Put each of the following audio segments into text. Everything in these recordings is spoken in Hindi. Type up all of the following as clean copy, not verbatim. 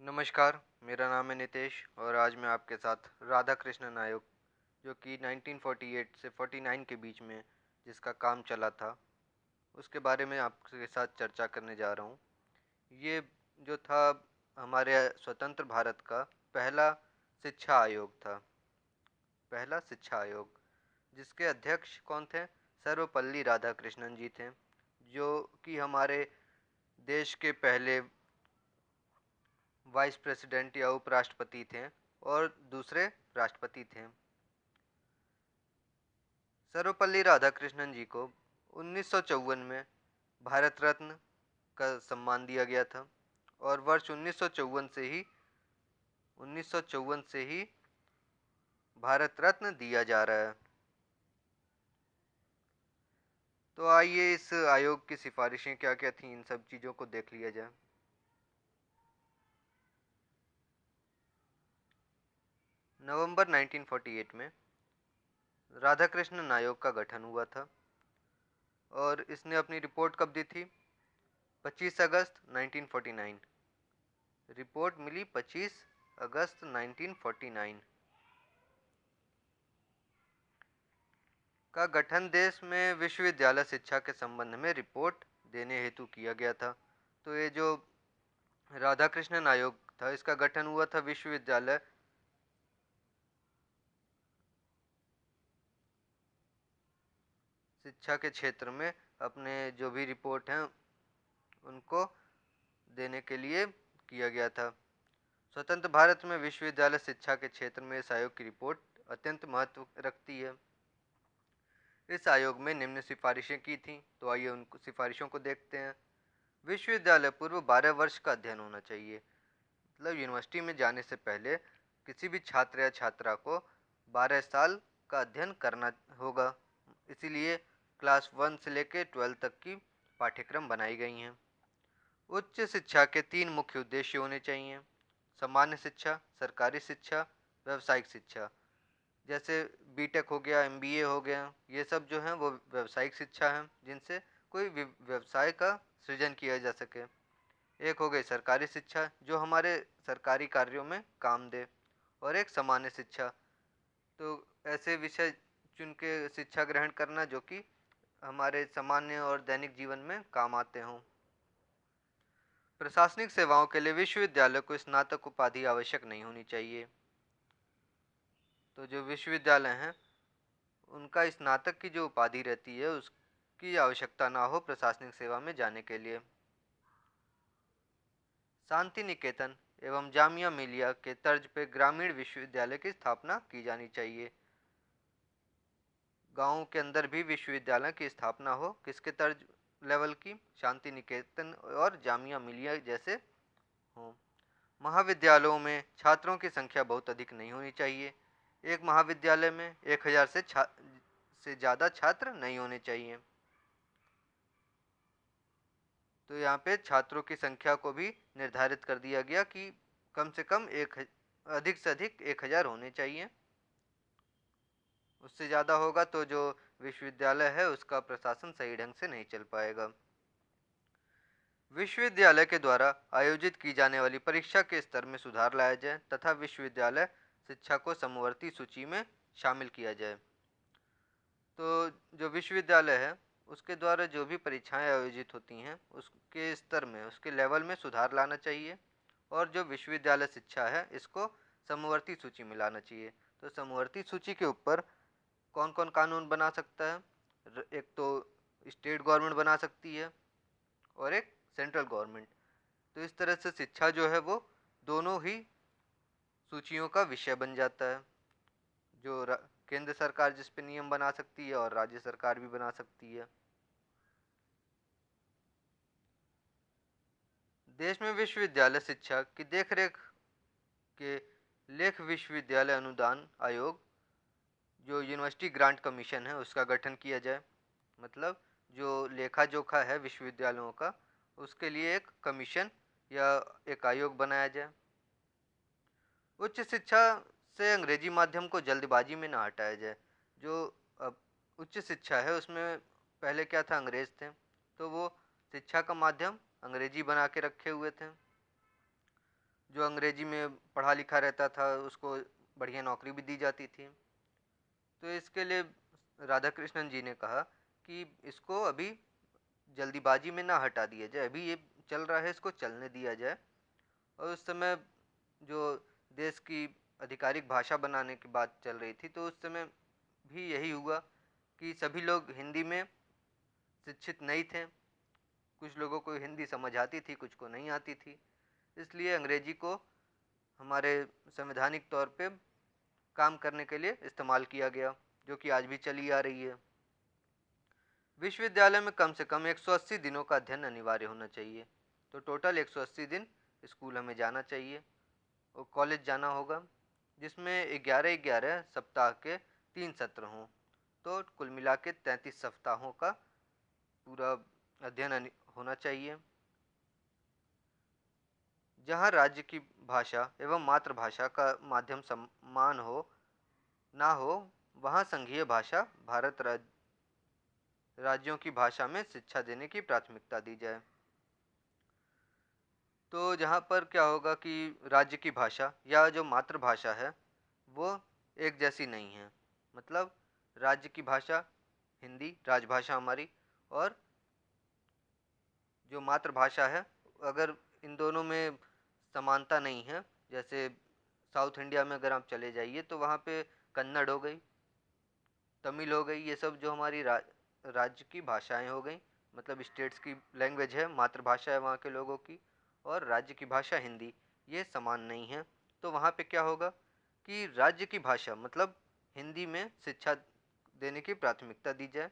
नमस्कार, मेरा नाम है नितेश और आज मैं आपके साथ राधा कृष्णन आयोग जो कि 1948 से 49 के बीच में जिसका काम चला था, उसके बारे में आपके साथ चर्चा करने जा रहा हूँ। ये जो था हमारे स्वतंत्र भारत का पहला शिक्षा आयोग था, पहला शिक्षा आयोग जिसके अध्यक्ष कौन थे? सर्वपल्ली राधाकृष्णन जी थे, जो कि हमारे देश के पहले वाइस प्रेसिडेंट या उपराष्ट्रपति थे और दूसरे राष्ट्रपति थे। सर्वपल्ली राधाकृष्णन जी को 1954 में भारत रत्न का सम्मान दिया गया था और वर्ष 1954 से ही भारत रत्न दिया जा रहा है। तो आइए इस आयोग की सिफारिशें क्या क्या थी, इन सब चीज़ों को देख लिया जाए। नवंबर 1948 में राधाकृष्णन आयोग का गठन हुआ था और इसने अपनी रिपोर्ट कब दी थी? 25 अगस्त 1949। रिपोर्ट मिली 25 अगस्त 1949। का गठन देश में विश्वविद्यालय शिक्षा के संबंध में रिपोर्ट देने हेतु किया गया था। तो ये जो राधाकृष्णन आयोग था, इसका गठन हुआ था विश्वविद्यालय शिक्षा के क्षेत्र में अपने जो भी रिपोर्ट हैं उनको देने के लिए किया गया था। स्वतंत्र भारत में विश्वविद्यालय शिक्षा के क्षेत्र में इस आयोग की रिपोर्ट अत्यंत महत्व रखती है। इस आयोग में निम्न सिफारिशें की थीं, तो आइए उन सिफारिशों को देखते हैं। विश्वविद्यालय पूर्व 12 वर्ष का अध्ययन होना चाहिए, मतलब यूनिवर्सिटी में जाने से पहले किसी भी छात्र या छात्रा को 12 साल का अध्ययन करना होगा। इसीलिए क्लास 1 से लेकर 12 तक की पाठ्यक्रम बनाई गई हैं। उच्च शिक्षा के 3 मुख्य उद्देश्य होने चाहिए: सामान्य शिक्षा, सरकारी शिक्षा, व्यावसायिक शिक्षा। जैसे बीटेक हो गया, एमबीए हो गया, ये सब जो हैं वो व्यावसायिक शिक्षा है जिनसे कोई व्यवसाय का सृजन किया जा सके। एक हो गई सरकारी शिक्षा जो हमारे सरकारी कार्यों में काम दे, और एक सामान्य शिक्षा, तो ऐसे विषय चुन के शिक्षा ग्रहण करना जो कि हमारे सामान्य और दैनिक जीवन में काम आते हों। प्रशासनिक सेवाओं के लिए विश्वविद्यालय को स्नातक उपाधि आवश्यक नहीं होनी चाहिए। तो जो विश्वविद्यालय हैं उनका स्नातक की जो उपाधि रहती है उसकी आवश्यकता ना हो प्रशासनिक सेवा में जाने के लिए। शांति निकेतन एवं जामिया मिलिया के तर्ज पर ग्रामीण विश्वविद्यालय की स्थापना की जानी चाहिए। गाँव के अंदर भी विश्वविद्यालय की स्थापना हो, किसके तर्ज लेवल की? शांति निकेतन और जामिया मिलिया जैसे हो। महाविद्यालयों में छात्रों की संख्या बहुत अधिक नहीं होनी चाहिए। एक महाविद्यालय में 1000 से ज़्यादा छात्र नहीं होने चाहिए। तो यहाँ पे छात्रों की संख्या को भी निर्धारित कर दिया गया कि कम से कम अधिक से अधिक 1000 होने चाहिए। उससे ज़्यादा होगा तो जो विश्वविद्यालय है उसका प्रशासन सही ढंग से नहीं चल पाएगा। विश्वविद्यालय के द्वारा आयोजित की जाने वाली परीक्षा के स्तर में सुधार लाया जाए तथा विश्वविद्यालय शिक्षा को समवर्ती सूची में शामिल किया जाए। तो जो विश्वविद्यालय है उसके द्वारा जो भी परीक्षाएं आयोजित होती हैं उसके स्तर में, उसके लेवल में सुधार लाना चाहिए, और जो विश्वविद्यालय शिक्षा है इसको समवर्ती सूची में लाना चाहिए। तो समवर्ती सूची के ऊपर कौन कौन कानून बना सकता है? एक तो स्टेट गवर्नमेंट बना सकती है और एक सेंट्रल गवर्नमेंट। तो इस तरह से शिक्षा जो है वो दोनों ही सूचियों का विषय बन जाता है। जो केंद्र सरकार जिस पे नियम बना सकती है और राज्य सरकार भी बना सकती है। देश में विश्वविद्यालय शिक्षा की देखरेख के लेख विश्वविद्यालय अनुदान आयोग, जो यूनिवर्सिटी ग्रांट कमीशन है, उसका गठन किया जाए। मतलब जो लेखा जोखा है विश्वविद्यालयों का, उसके लिए एक कमीशन या एक आयोग बनाया जाए। उच्च शिक्षा से अंग्रेजी माध्यम को जल्दबाजी में ना हटाया जाए। जो अब उच्च शिक्षा है उसमें पहले क्या था, अंग्रेज थे, तो वो शिक्षा का माध्यम अंग्रेजी बना के रखे हुए थे। जो अंग्रेजी में पढ़ा लिखा रहता था उसको बढ़िया नौकरी भी दी जाती थी। तो इसके लिए राधा कृष्णन जी ने कहा कि इसको अभी जल्दीबाजी में ना हटा दिया जाए, अभी ये चल रहा है इसको चलने दिया जाए। और उस समय जो देश की आधिकारिक भाषा बनाने की बात चल रही थी तो उस समय भी यही हुआ कि सभी लोग हिंदी में शिक्षित नहीं थे। कुछ लोगों को हिंदी समझ आती थी, कुछ को नहीं आती थी। इसलिए अंग्रेजी को हमारे संवैधानिक तौर पे काम करने के लिए इस्तेमाल किया गया, जो कि आज भी चली आ रही है। विश्वविद्यालय में कम से कम 180 दिनों का अध्ययन अनिवार्य होना चाहिए। तो टोटल 180 दिन स्कूल हमें जाना चाहिए और कॉलेज जाना होगा, जिसमें 11-11 सप्ताह के 3 सत्र हों। तो कुल मिला के 33 सप्ताहों का पूरा अध्ययन होना चाहिए। जहाँ राज्य की भाषा एवं मातृभाषा का माध्यम समान हो ना हो, वहाँ संघीय भाषा भारत राज्यों की भाषा में शिक्षा देने की प्राथमिकता दी जाए। तो जहाँ पर क्या होगा कि राज्य की भाषा या जो मातृभाषा है वो एक जैसी नहीं है। मतलब राज्य की भाषा हिंदी राजभाषा हमारी, और जो मातृभाषा है अगर इन दोनों में समानता नहीं है, जैसे साउथ इंडिया में अगर आप चले जाइए तो वहाँ पे कन्नड़ हो गई, तमिल हो गई, ये सब जो हमारी राज्य की भाषाएं हो गई, मतलब स्टेट्स की लैंग्वेज है, मातृभाषा है वहाँ के लोगों की, और राज्य की भाषा हिंदी, ये समान नहीं है। तो वहाँ पे क्या होगा कि राज्य की भाषा मतलब हिंदी में शिक्षा देने की प्राथमिकता दी जाए।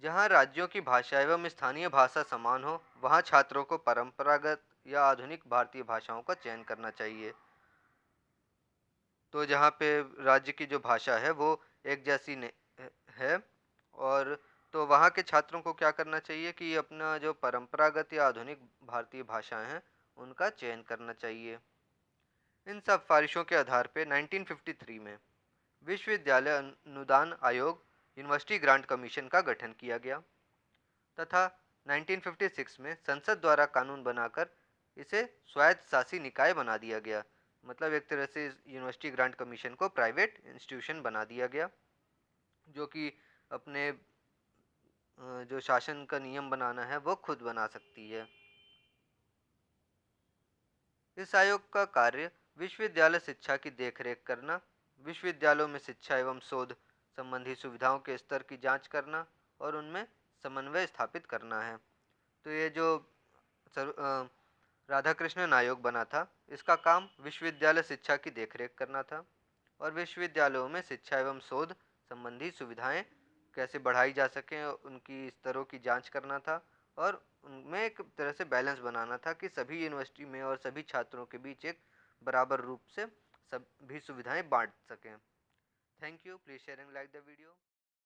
जहाँ राज्यों की भाषा एवं स्थानीय भाषा समान हो, वहाँ छात्रों को परंपरागत या आधुनिक भारतीय भाषाओं का चयन करना चाहिए। तो जहाँ पे राज्य की जो भाषा है वो एक जैसी है, और तो वहाँ के छात्रों को क्या करना चाहिए कि अपना जो परंपरागत या आधुनिक भारतीय भाषाएं हैं उनका चयन करना चाहिए। इन सब सिफारिशों के आधार पर 1953 में विश्वविद्यालय अनुदान आयोग यूनिवर्सिटी ग्रांट कमीशन का गठन किया गया तथा 1956 में संसद द्वारा कानून बनाकर इसे स्वायत्त शासी निकाय बना दिया गया। मतलब एक तरह से यूनिवर्सिटी ग्रांट कमीशन को प्राइवेट इंस्टीट्यूशन बना दिया गया, जो कि अपने जो शासन का नियम बनाना है वो खुद बना सकती है। इस आयोग का कार्य विश्वविद्यालय शिक्षा की देखरेख करना, विश्वविद्यालयों में शिक्षा एवं शोध संबंधी सुविधाओं के स्तर की जांच करना और उनमें समन्वय स्थापित करना है। तो ये जो राधाकृष्णन आयोग बना था, इसका काम विश्वविद्यालय शिक्षा की देखरेख करना था और विश्वविद्यालयों में शिक्षा एवं शोध संबंधी सुविधाएं कैसे बढ़ाई जा सकें उनकी स्तरों की जांच करना था, और उनमें एक तरह से बैलेंस बनाना था कि सभी यूनिवर्सिटी में और सभी छात्रों के बीच एक बराबर रूप से सभी सुविधाएं बांट सकें। Thank you, please share and like the video.